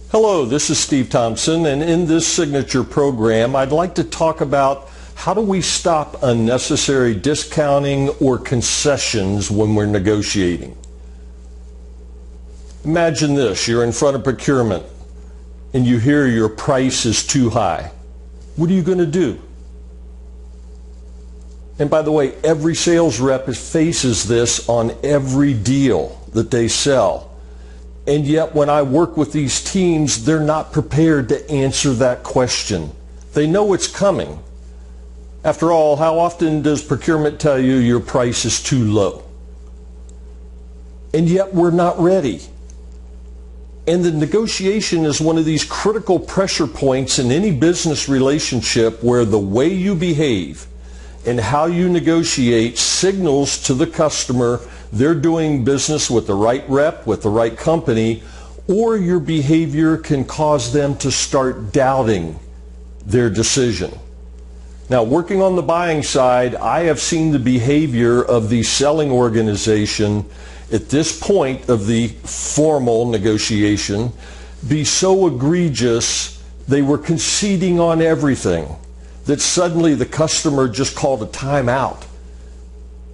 Hello, this is Steve Thompson, and in this signature program, I'd like to talk about how do we stop unnecessary discounting or concessions when we're negotiating. Imagine this, you're in front of procurement and you hear your price is too high. What are you going to do? And by the way, every sales rep faces this on every deal that they sell. And yet when I work with these teams, they're not prepared to answer that question. They know it's coming. After all, how often does procurement tell you your price is too low? And yet we're not ready. And the negotiation is one of these critical pressure points in any business relationship where the way you behave and how you negotiate signals to the customer they're doing business with the right rep, with the right company, or your behavior can cause them to start doubting their decision. Now, working on the buying side, I have seen the behavior of the selling organization at this point of the formal negotiation be so egregious they were conceding on everything that suddenly the customer just called a timeout.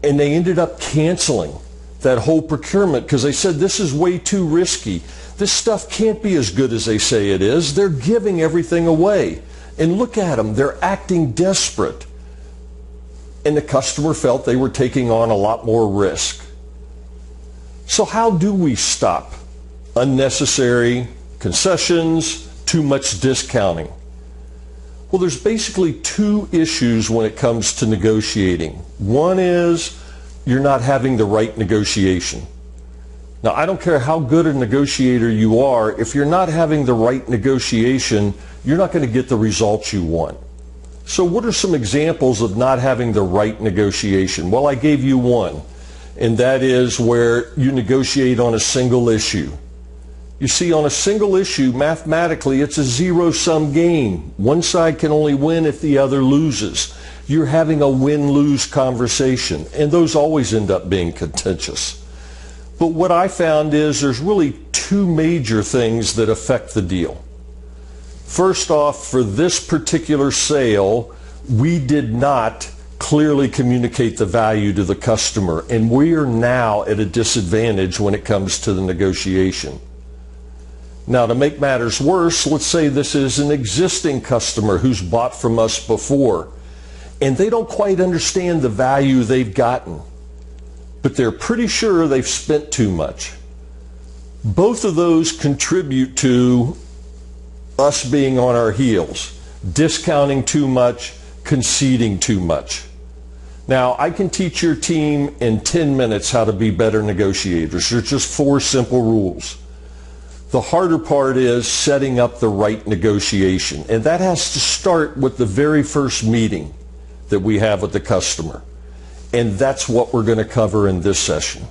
And they ended up canceling that whole procurement because they said, this is way too risky. This stuff can't be as good as they say it is. They're giving everything away. And look at them, they're acting desperate. And the customer felt they were taking on a lot more risk. So how do we stop unnecessary concessions, too much discounting? Well, there's basically two issues when it comes to negotiating. One is you're not having the right negotiation. Now, I don't care how good a negotiator you are, if you're not having the right negotiation, you're not going to get the results you want. So what are some examples of not having the right negotiation? Well, I gave you one, and that is where you negotiate on a single issue. You see, on a single issue, mathematically, it's a zero-sum game. One side can only win if the other loses. You're having a win-lose conversation, and those always end up being contentious. But what I found is there's really two major things that affect the deal. First off, for this particular sale, we did not clearly communicate the value to the customer, and we are now at a disadvantage when it comes to the negotiation. Now, to make matters worse, let's say this is an existing customer who's bought from us before, and they don't quite understand the value they've gotten, but they're pretty sure they've spent too much. Both of those contribute to us being on our heels, discounting too much, conceding too much. Now, I can teach your team in 10 minutes how to be better negotiators. There's just 4 simple rules. The harder part is setting up the right negotiation, and that has to start with the very first meeting that we have with the customer. And that's what we're going to cover in this session.